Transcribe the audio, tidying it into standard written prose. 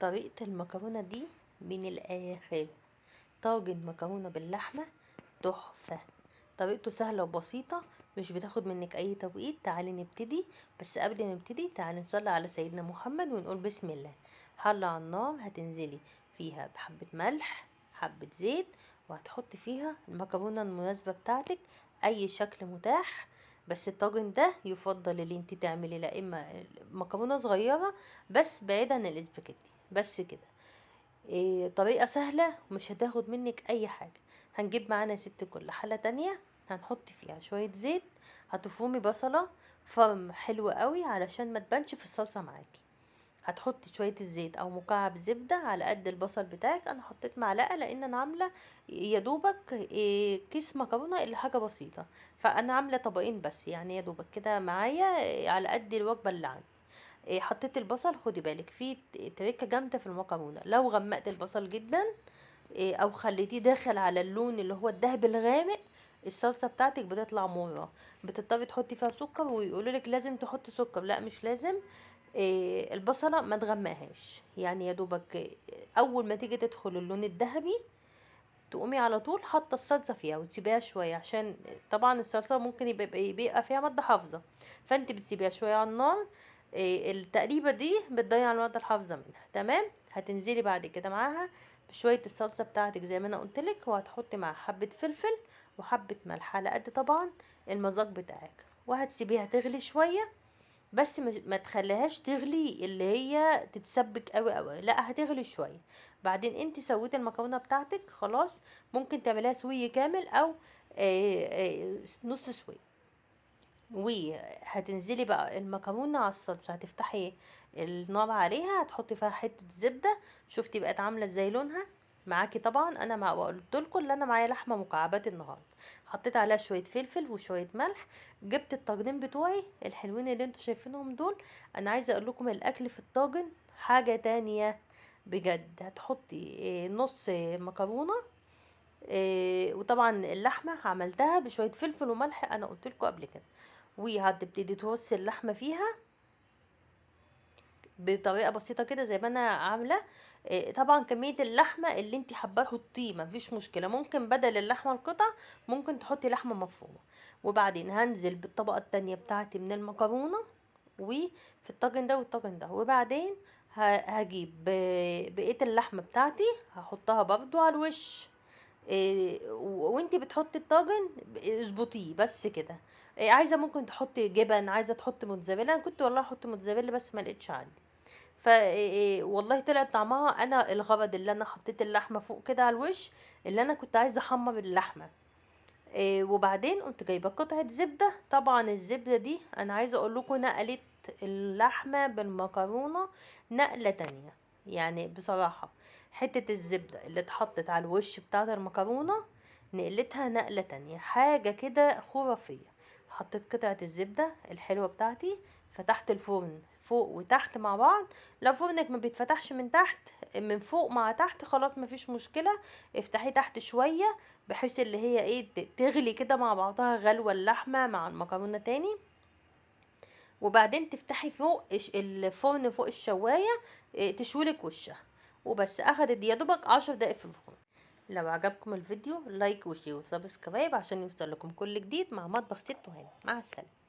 طريقة المكرونة دي من الآخر، طاجن مكرونة باللحمة تحفة. طريقته سهلة وبسيطة، مش بتاخد منك أي توقيت. تعالي نبتدي، بس قبل ما نبتدي تعالي نصلي على سيدنا محمد ونقول بسم الله. حلة على النار هتنزلي فيها بحبة ملح، حبة زيت، وهتحطي فيها المكرونة المناسبة بتاعتك، أي شكل متاح. بس الطاجن ده يفضل اللي انت تعملي لا اما مكرونة صغيرة بس بعيد عن الاسباجيتي. بس كده. طريقة سهلة مش هتاخد منك اي حاجة. هنجيب معانا يا ست كل حلة تانية، هنحط فيها شوية زيت. هتفرمي بصلة فرم حلو قوي علشان ما تبانش في الصلصة معاكي. هتحطي شوية الزيت او مكعب زبدة على قد البصل بتاعك. انا حطيت معلقة لان انا عاملة يا دوبك كيس مكرونة اللي حاجة بسيطة، فانا عاملة طبقين بس، يعني يا دوبك كده معايا على قد الوجبة اللي عندي. حطيت البصل. خدي بالك في تركه جامده في المكرونه، لو غمقت البصل جدا او خليتيه داخل على اللون اللي هو الدهبي الغامق، الصلصه بتاعتك بتطلع مره. بتضطري تحطي فيها سكر ويقولوا لك لازم تحطي سكر، لا مش لازم. البصله ما تغمقهاش، يعني يا دوبك اول ما تيجي تدخل اللون الذهبي تقومي على طول حاطه الصلصه فيها وتسيبيها شويه، عشان طبعا الصلصه ممكن يبقى فيها ماده حافظه، فانت بتسيبيها شويه على النار. التقليبه دي بتضيع الماده الحافظه منها. تمام. هتنزلي بعد كده معاها بشويه الصلصه بتاعتك زي ما انا قلتلك، وهتحطي معاها حبه فلفل وحبه ملح على قد طبعا المذاق بتاعك، وهتسيبيها تغلي شويه. بس ما تخليهاش تغلي اللي هي تتسبك قوي قوي، لا هتغلي شويه. بعدين انت سويتي المكرونه بتاعتك خلاص، ممكن تعمليها سوي كامل او نص سوي. وهتنزلي بقى المكرونه على الصلصه، هتفتحي النار عليها، هتحطي فيها حته زبده. شفتي بقت عامله ازاي لونها معاكي؟ طبعا انا قلت لكم ان انا معايا لحمه مكعبات النهارده، حطيت عليها شويه فلفل وشويه ملح. جبت الطاجنين بتوعي الحلوين اللي انتوا شايفينهم دول. انا عايزه اقول لكم الاكل في الطاجن حاجه تانية بجد. هتحطي نص مكرونه، وطبعا اللحمه عملتها بشويه فلفل وملح انا قلت لكم قبل كده. وهتبتدي ترصي اللحمه فيها بطريقه بسيطه كده زي ما انا عامله. طبعا كميه اللحمه اللي انت حباه حطيه، مفيش مشكله. ممكن بدل اللحمه القطع ممكن تحطي لحمه مفرومه. وبعدين هنزل بالطبقه التانية بتاعتي من المكرونه وفي الطاجن ده والطاجن ده. وبعدين هجيب بقيه اللحمه بتاعتي هحطها برضو على الوش. وانتي بتحطي الطاجن اظبطيه بس كده. عايزه ممكن تحطي جبن، عايزه تحطي موتزاريلا. انا كنت والله احط موتزاريلا بس ما لقيتش عندي. ف والله طلع طعمها، انا الغرض اللي انا حطيت اللحمه فوق كده على الوش، اللي انا كنت عايزه احمر اللحمه. وبعدين قمت جايبه قطعه زبده. طبعا الزبده دي انا عايزه اقول لكم نقلت اللحمه بالمكرونه نقله تانية، يعني بصراحه حته الزبده اللي اتحطت على الوش بتاعه المكرونه نقلتها نقله تانية، حاجه كده خرافيه. حطيت قطعه الزبده الحلوه بتاعتي، فتحت الفرن فوق وتحت مع بعض. لو فرنك ما بيتفتحش من تحت، من فوق مع تحت خلاص مفيش مشكله، افتحيه تحت شويه بحيث اللي هي ايه تغلي كده مع بعضها غلوة اللحمة مع المكرونة تاني. وبعدين تفتحي فوق الفرن فوق الشواية، تشويلك وشها وبس. اخدت يا دوبك 10 دقايق في الفرن. لو عجبكم الفيديو لايك وشير وسبسكرايب عشان يوصل لكم كل جديد مع مطبخ ست هاني. مع السلامة.